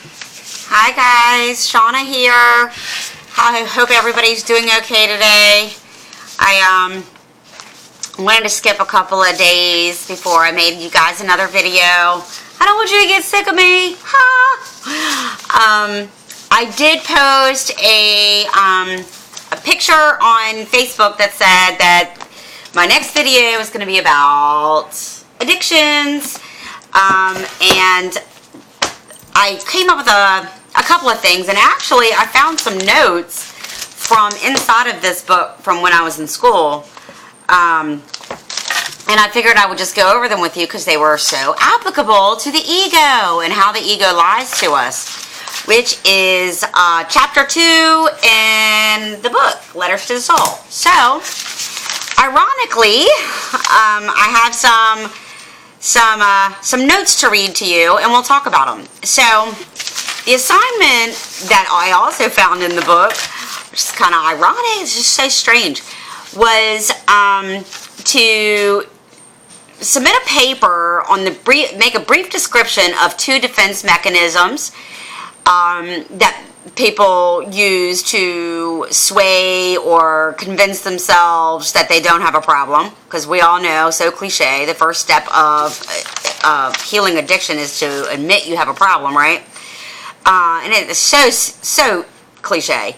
Hi guys, Shauna here. I hope everybody's doing okay today. I wanted to skip a couple of days before I made you guys another video. I don't want you to get sick of me. I did post a picture on Facebook that said that my next video is going to be about addictions, and I came up with a couple of things, and actually I found some notes from inside of this book from when I was in school, and I figured I would just go over them with you because they were so applicable to the ego and how the ego lies to us, which is chapter 2 in the book, Letters to the Soul. So, ironically, I have some notes to read to you, and we'll talk about them. So, the assignment that I also found in the book, which is kind of ironic, it's just so strange, was to submit a paper on make a brief description of 2 defense mechanisms that people use to sway or convince themselves that they don't have a problem, because we all know, so cliche, the first step of healing addiction is to admit you have a problem, right? And it is so cliche,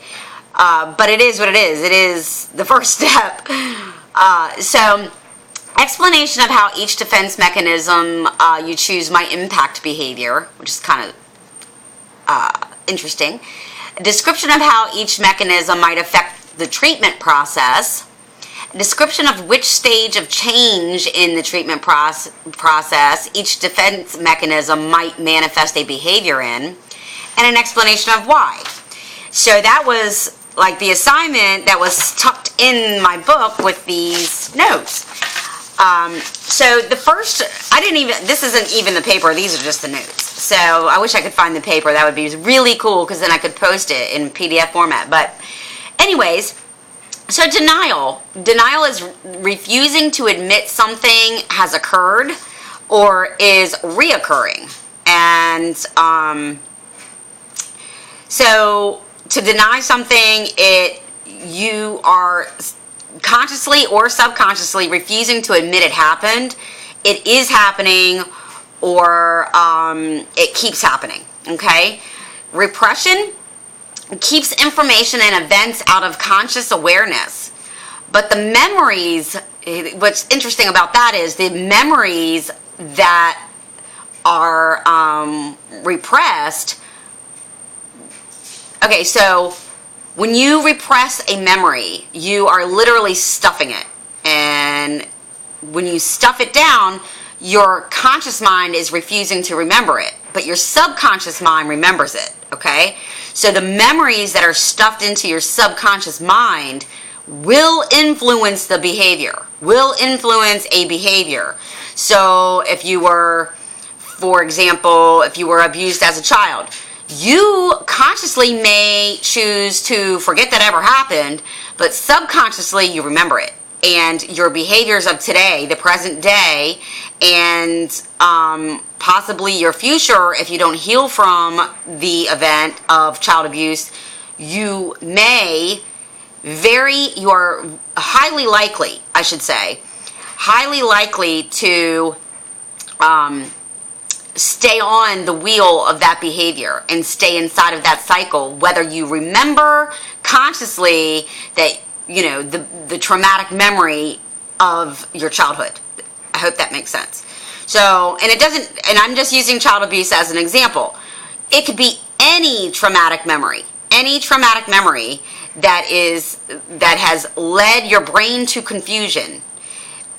but it is what it is. It is the first step. So, explanation of how each defense mechanism you choose might impact behavior, which is kind of interesting. A description of how each mechanism might affect the treatment process. A description of which stage of change in the treatment process each defense mechanism might manifest a behavior in. And an explanation of why. So that was like the assignment that was tucked in my book with these notes. So the first, this isn't even the paper, these are just the notes. So I wish I could find the paper, that would be really cool, because then I could post it in PDF format. But anyways, so denial. Denial is refusing to admit something has occurred or is reoccurring. And so to deny something, you are consciously or subconsciously refusing to admit it happened, it is happening, or it keeps happening, okay? Repression keeps information and events out of conscious awareness. But the memories, what's interesting about that is the memories that are repressed. Okay, so when you repress a memory, you are literally stuffing it. And when you stuff it down, your conscious mind is refusing to remember it, but your subconscious mind remembers it, okay? So the memories that are stuffed into your subconscious mind will influence the behavior, will influence a behavior. So if you were, for example, if you were abused as a child, you consciously may choose to forget that ever happened, but subconsciously you remember it. And your behaviors of today, the present day, and possibly your future, if you don't heal from the event of child abuse, you are highly likely, I should say, highly likely to stay on the wheel of that behavior and stay inside of that cycle, whether you remember consciously that, you know, the traumatic memory of your childhood. I hope that makes sense. So, and it doesn't, and I'm just using child abuse as an example. It could be any traumatic memory that has led your brain to confusion,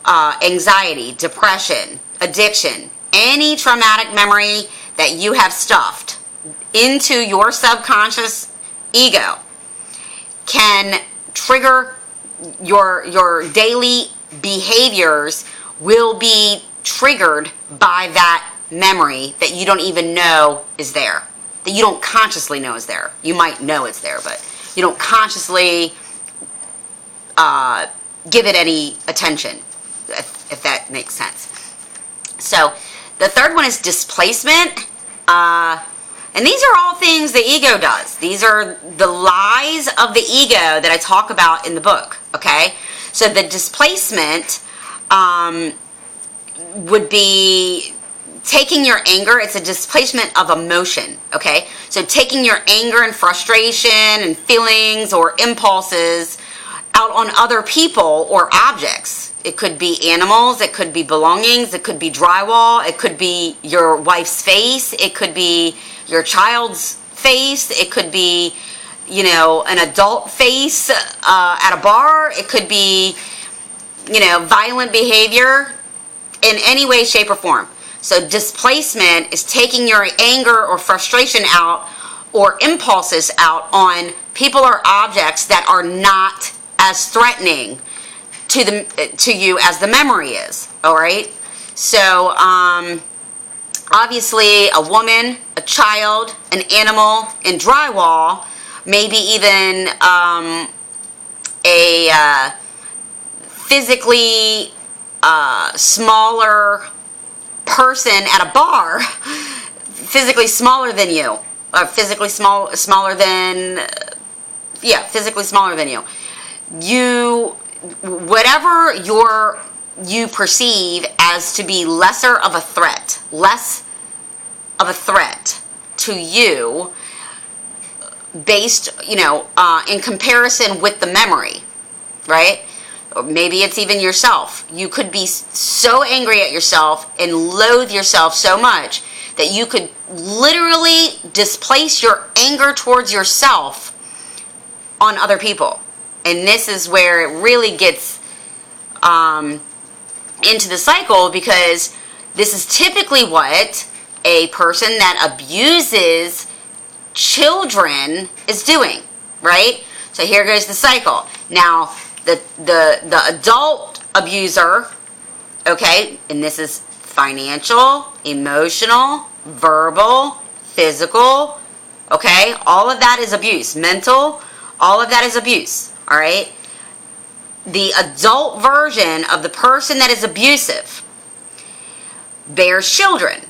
anxiety, depression, addiction. Any traumatic memory that you have stuffed into your subconscious ego can trigger your daily behaviors will be triggered by that memory that you don't even know is there, that you don't consciously know is there. You might know it's there, but you don't consciously give it any attention, if that makes sense. So the third one is displacement. And these are all things the ego does. These are the lies of the ego that I talk about in the book, okay? So the displacement would be taking your anger. It's a displacement of emotion, okay? So taking your anger and frustration and feelings or impulses out on other people or objects. It could be animals, it could be belongings, it could be drywall, it could be your wife's face, it could be your child's face, it could be, you know, an adult face at a bar, it could be, you know, violent behavior in any way, shape, or form. So displacement is taking your anger or frustration out or impulses out on people or objects that are not as threatening to you as the memory is. All right. So obviously, a woman, a child, an animal, and drywall, maybe even a physically smaller person at a bar, physically smaller than you, or physically smaller than you. Whatever you perceive as to be less of a threat to you, based, you know, in comparison with the memory, right? Or maybe it's even yourself. You could be so angry at yourself and loathe yourself so much that you could literally displace your anger towards yourself on other people. And this is where it really gets into the cycle, because this is typically what a person that abuses children is doing, right? So here goes the cycle. Now, the adult abuser, okay, and this is financial, emotional, verbal, physical, okay, all of that is abuse. Mental, all of that is abuse. All right? The adult version of the person that is abusive bears children.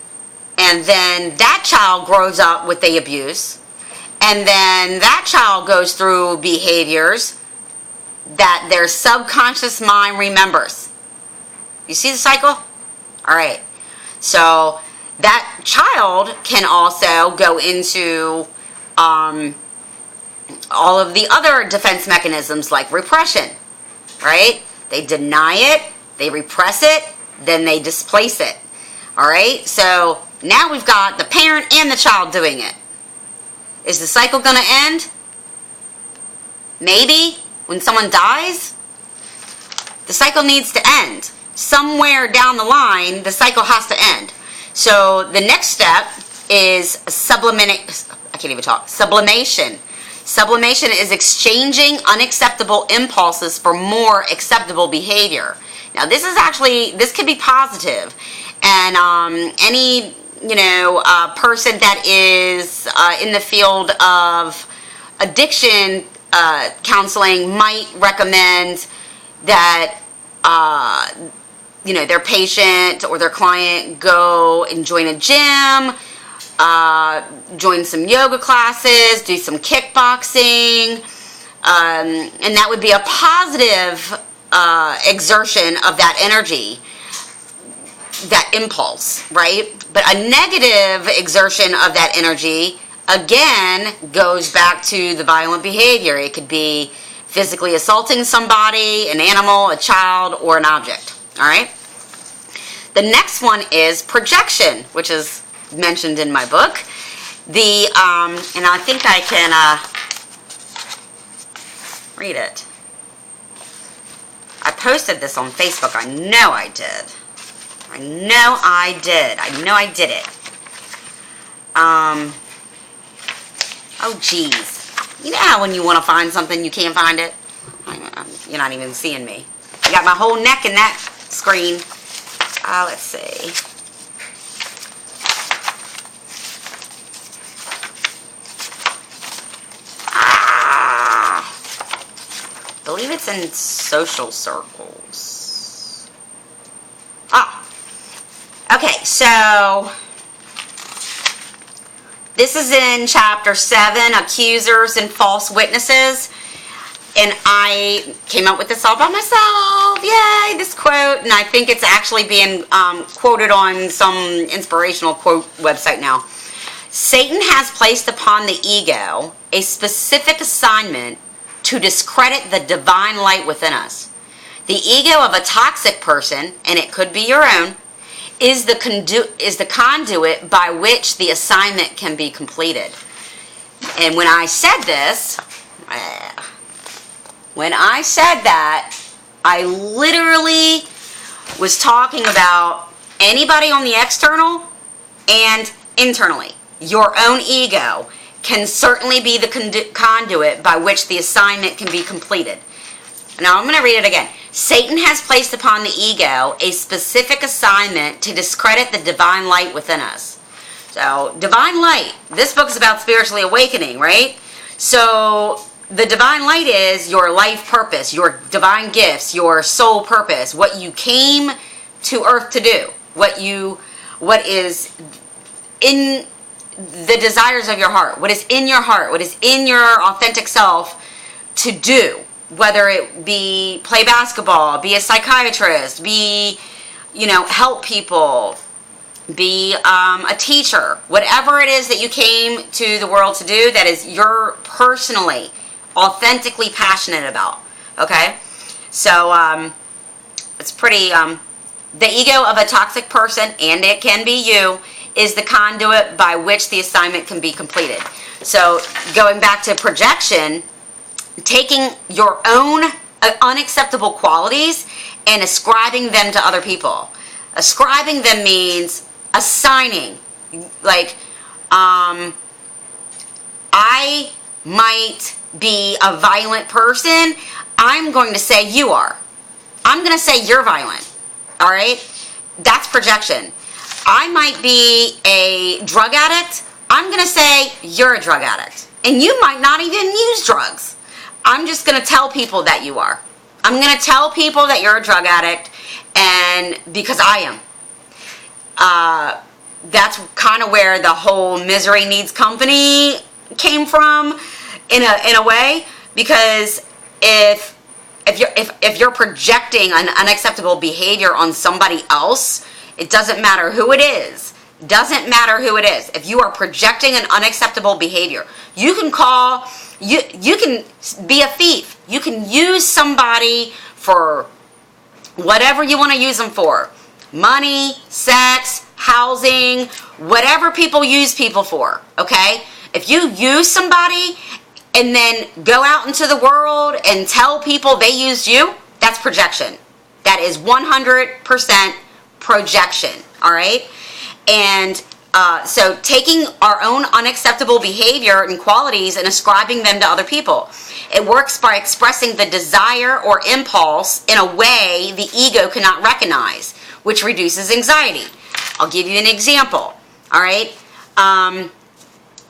And then that child grows up with the abuse. And then that child goes through behaviors that their subconscious mind remembers. You see the cycle? All right. So that child can also go into all of the other defense mechanisms like repression, right? They deny it, they repress it, then they displace it. All right? So now we've got the parent and the child doing it. Is the cycle going to end? Maybe when someone dies. The cycle needs to end. Somewhere down the line, the cycle has to end. So the next step is sublimation. Sublimation is exchanging unacceptable impulses for more acceptable behavior. Now, this could be positive, and any person that is in the field of addiction counseling might recommend that their patient or their client go and join a gym, join some yoga classes, do some kickboxing, and that would be a positive exertion of that energy, that impulse, right? But a negative exertion of that energy, again, goes back to the violent behavior. It could be physically assaulting somebody, an animal, a child, or an object, all right? The next one is projection, which is mentioned in my book. And I think I can read it. I posted this on Facebook. I know I did. I know I did it. Oh, geez. You know how when you want to find something, you can't find it? You're not even seeing me. I got my whole neck in that screen. Let's see. I believe it's in social circles. Okay, so This is in chapter 7, accusers and false witnesses. And I came up with this all by myself. Yay, this quote. And I think it's actually being quoted on some inspirational quote website now. Satan has placed upon the ego a specific assignment to discredit the divine light within us. The ego of a toxic person, and it could be your own, is the conduit by which the assignment can be completed. And when I said this, I literally was talking about anybody on the external and internally. Your own ego can certainly be the conduit by which the assignment can be completed. Now I'm going to read it again. Satan has placed upon the ego a specific assignment to discredit the divine light within us. So, divine light. This book is about spiritually awakening, right? So, the divine light is your life purpose, your divine gifts, your soul purpose, what you came to earth to do, what is in the desires of your heart, what is in your heart, what is in your authentic self to do, whether it be play basketball, be a psychiatrist, be, help people, be a teacher, whatever it is that you came to the world to do that is you're personally, authentically passionate about, okay? So, it's pretty, the ego of a toxic person, and it can be you, is the conduit by which the assignment can be completed. So, going back to projection, taking your own unacceptable qualities and ascribing them to other people. Ascribing them means assigning. Like, I might be a violent person. I'm going to say you are. I'm going to say you're violent. All right? That's projection. I might be a drug addict. I'm going to say you're a drug addict. And you might not even use drugs. I'm just going to tell people that you are. I'm going to tell people that you're a drug addict, and because I am. That's kind of where the whole misery needs company came from, in a way, because if you're projecting an unacceptable behavior on somebody else, it doesn't matter who it is. Doesn't matter who it is. If you are projecting an unacceptable behavior, you can be a thief. You can use somebody for whatever you want to use them for. Money, sex, housing, whatever people use people for, okay? If you use somebody and then go out into the world and tell people they used you, that's projection. That is 100% projection, all right? And so taking our own unacceptable behavior and qualities and ascribing them to other people. It works by expressing the desire or impulse in a way the ego cannot recognize, which reduces anxiety. I'll give you an example, all right?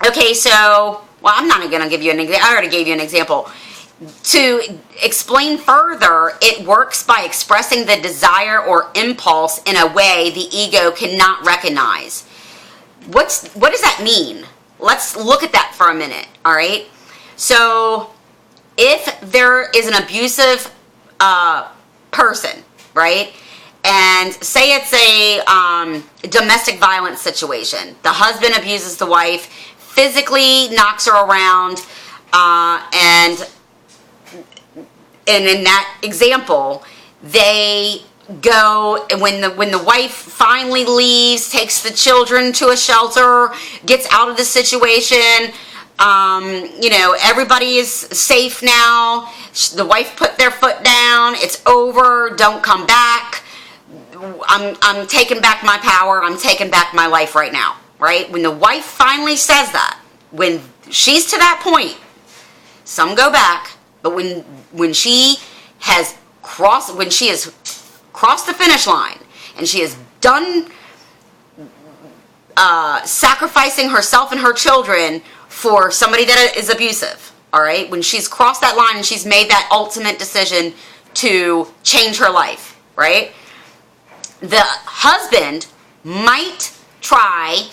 Okay, so, well, I'm not going to give you an example. I already gave you an example. To explain further, it works by expressing the desire or impulse in a way the ego cannot recognize. What does that mean? Let's look at that for a minute, all right? So, if there is an abusive person, right, and say it's a domestic violence situation. The husband abuses the wife, physically knocks her around, and in that example, they go, when the wife finally leaves, takes the children to a shelter, gets out of the situation, everybody is safe now. The wife put their foot down. It's over. Don't come back. I'm taking back my power. I'm taking back my life right now. Right? When the wife finally says that, when she's to that point, some go back, but when she has crossed the finish line and she is done sacrificing herself and her children for somebody that is abusive, all right? When she's crossed that line and she's made that ultimate decision to change her life, right? The husband might try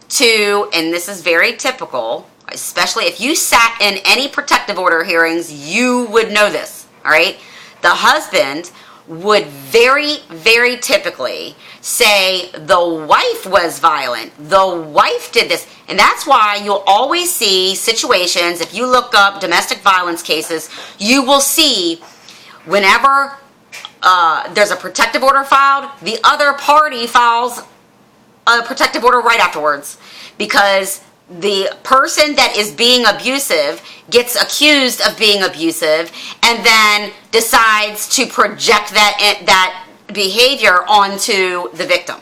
to, and this is very typical, especially if you sat in any protective order hearings, you would know this, all right? The husband would very, very typically say the wife was violent, the wife did this. And that's why you'll always see situations, if you look up domestic violence cases, you will see whenever there's a protective order filed, the other party files a protective order right afterwards, because the person that is being abusive gets accused of being abusive and then decides to project that behavior onto the victim.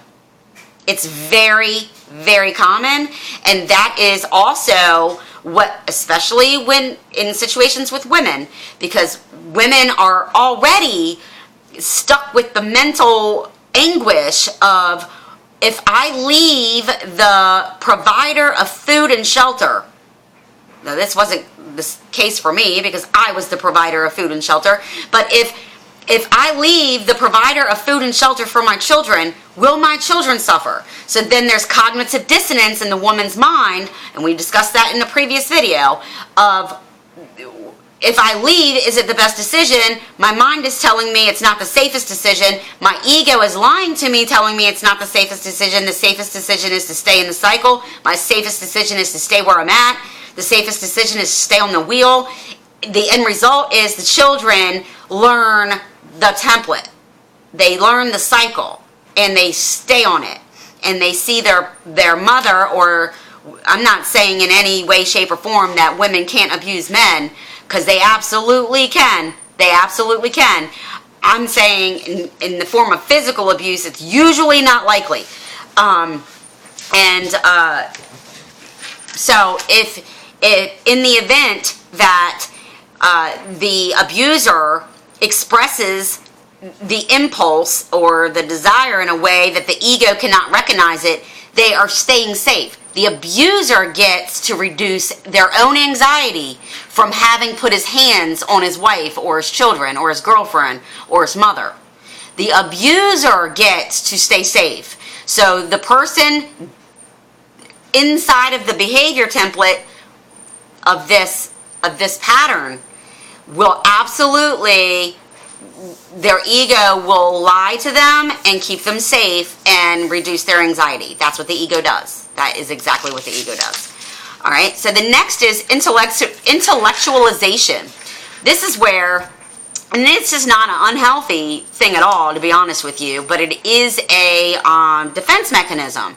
It's very, very common, and that is also what, especially when in situations with women, because women are already stuck with the mental anguish of, if I leave the provider of food and shelter, now this wasn't the case for me because I was the provider of food and shelter, but if I leave the provider of food and shelter for my children, will my children suffer? So then there's cognitive dissonance in the woman's mind, and we discussed that in the previous video, of if I leave, is it the best decision? My mind is telling me it's not the safest decision. My ego is lying to me, telling me it's not the safest decision. The safest decision is to stay in the cycle. My safest decision is to stay where I'm at. The safest decision is to stay on the wheel. The end result is the children learn the template. They learn the cycle, and they stay on it. And they see their mother, or I'm not saying in any way, shape, or form that women can't abuse men, because they absolutely can. They absolutely can. I'm saying in the form of physical abuse, it's usually not likely. So if in the event that the abuser expresses the impulse or the desire in a way that the ego cannot recognize it, they are staying safe. The abuser gets to reduce their own anxiety from having put his hands on his wife or his children or his girlfriend or his mother. The abuser gets to stay safe. So the person inside of the behavior template of this pattern will absolutely, their ego will lie to them and keep them safe and reduce their anxiety. That's what the ego does. That is exactly what the ego does. All right, so the next is intellectualization. This is where, and this is not an unhealthy thing at all, to be honest with you, but it is a defense mechanism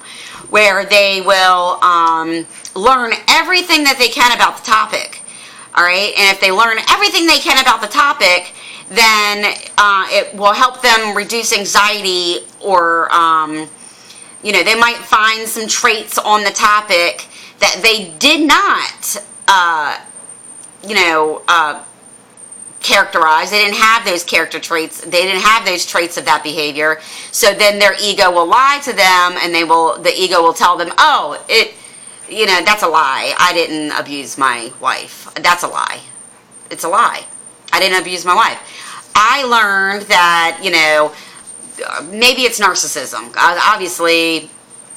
where they will learn everything that they can about the topic. All right, and if they learn everything they can about the topic, then it will help them reduce anxiety, or they might find some traits on the topic that they did not characterize. They didn't have those character traits. They didn't have those traits of that behavior. So then their ego will lie to them, and the ego will tell them, oh, that's a lie. I didn't abuse my wife. That's a lie. It's a lie. I didn't abuse my wife. I learned that, maybe it's narcissism. Obviously,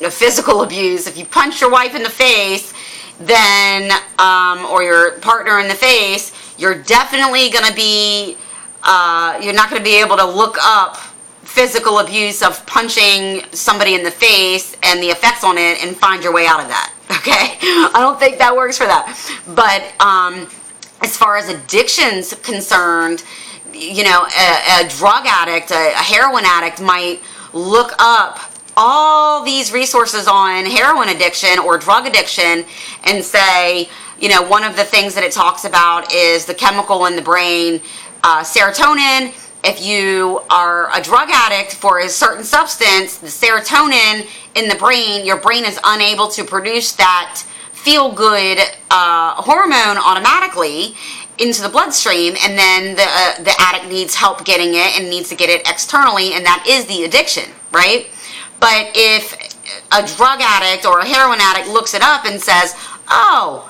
physical abuse, if you punch your wife in the face, then, or your partner in the face, you're definitely going to be, you're not going to be able to look up physical abuse of punching somebody in the face and the effects on it and find your way out of that. Okay? I don't think that works for that. But as far as addiction's concerned, a drug addict, a heroin addict might look up all these resources on heroin addiction or drug addiction and say, one of the things that it talks about is the chemical in the brain, serotonin. If you are a drug addict for a certain substance, the serotonin in the brain, your brain is unable to produce that feel-good hormone automatically into the bloodstream, and then the addict needs help getting it and needs to get it externally, and that is the addiction, right? But if a drug addict or a heroin addict looks it up and says, oh,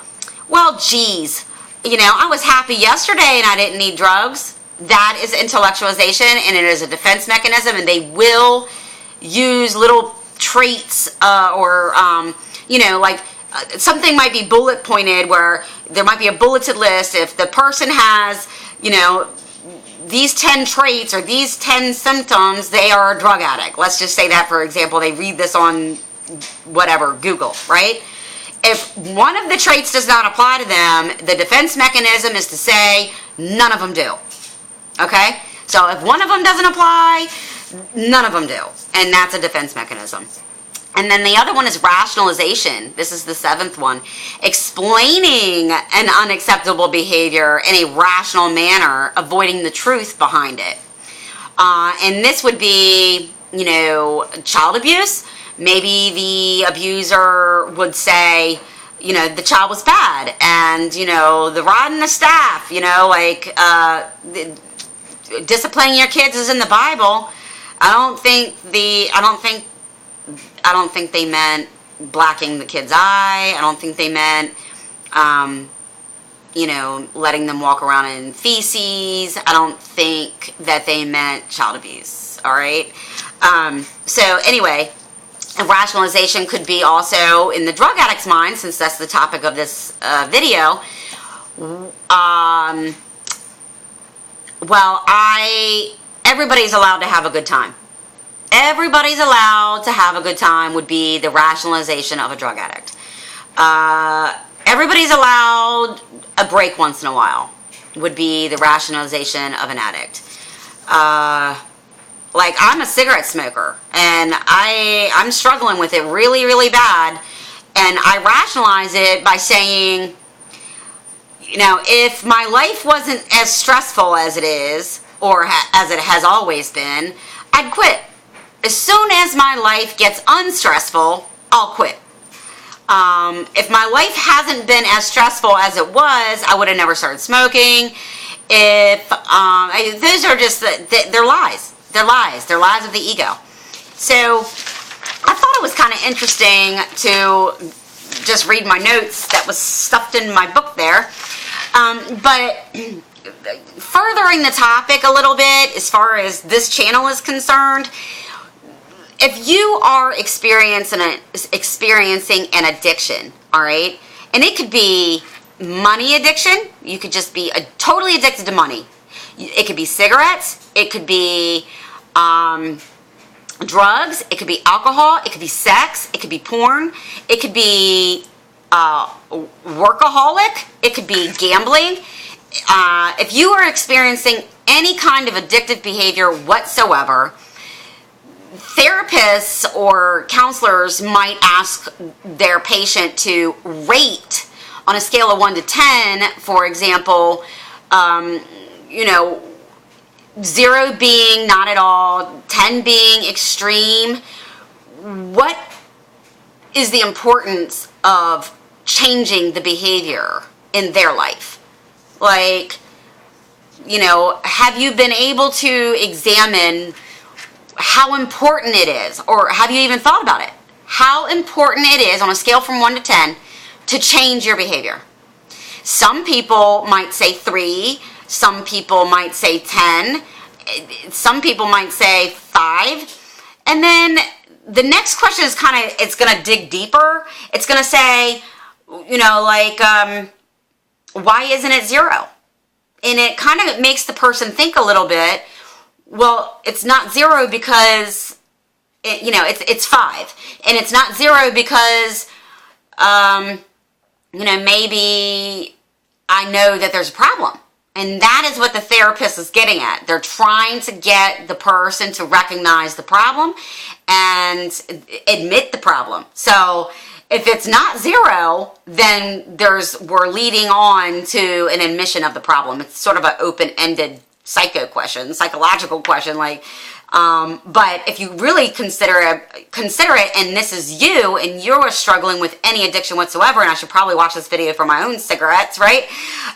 well, geez, I was happy yesterday and I didn't need drugs, that is intellectualization, and it is a defense mechanism, and they will use little traits or like something might be bullet pointed where there might be a bulleted list. If the person has, these 10 traits or these 10 symptoms, they are a drug addict. Let's just say that, for example, they read this on whatever, Google, right? If one of the traits does not apply to them, the defense mechanism is to say none of them do. Okay? So if one of them doesn't apply, none of them do. And that's a defense mechanism. And then the other one is rationalization. This is the 7th one. Explaining an unacceptable behavior in a rational manner, avoiding the truth behind it. And this would be, child abuse. Maybe the abuser would say, the child was bad, and, the rod and the staff, disciplining your kids is in the Bible. I don't think they meant blacking the kid's eye. I don't think they meant, letting them walk around in feces. I don't think that they meant child abuse. All right. So anyway, rationalization could be also in the drug addict's mind, since that's the topic of this video. Everybody's allowed to have a good time. Everybody's allowed to have a good time would be the rationalization of a drug addict. Everybody's allowed a break once in a while would be the rationalization of an addict. I'm a cigarette smoker, and I'm struggling with it really, really bad, and I rationalize it by saying, if my life wasn't as stressful as it is, or as it has always been, I'd quit. As soon as my life gets unstressful, I'll quit. If my life hasn't been as stressful as it was, I would have never started smoking. Those are just, they're lies. They're lies. They're lies of the ego. So I thought it was kind of interesting to just read my notes that was stuffed in my book there. But furthering the topic a little bit as far as this channel is concerned, if you are experiencing an addiction, all right, and it could be money addiction, you could just be totally addicted to money. It could be cigarettes, it could be drugs, it could be alcohol, it could be sex, it could be porn, it could be workaholic, it could be gambling. If you are experiencing any kind of addictive behavior whatsoever, therapists or counselors might ask their patient to rate on a scale of 1 to 10, for example, 0 being not at all, 10 being extreme. What is the importance of changing the behavior in their life? Have you been able to examine how important it is, or have you even thought about it? How important it is on a scale from 1 to 10 to change your behavior? Some people might say 3, some people might say 10, some people might say 5, and then the next question is it's going to dig deeper. It's going to say, why isn't it 0? And it kind of makes the person think a little bit. Well, it's not 0 because, it's 5. And it's not 0 because, maybe I know that there's a problem. And that is what the therapist is getting at. They're trying to get the person to recognize the problem and admit the problem. So if it's not 0, then we're leading on to an admission of the problem. It's sort of an open-ended psychological question, but if you really consider it, and this is you, and you're struggling with any addiction whatsoever, and I should probably watch this video for my own cigarettes, right?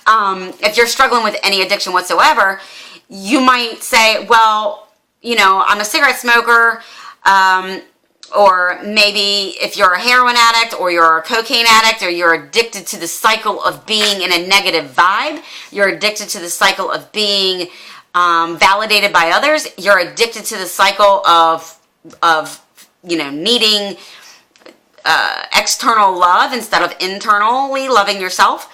If you're struggling with any addiction whatsoever, you might say, well, I'm a cigarette smoker, or maybe if you're a heroin addict, or you're a cocaine addict, or you're addicted to the cycle of being in a negative vibe, you're addicted to the cycle of being validated by others, you're addicted to the cycle of needing external love instead of internally loving yourself.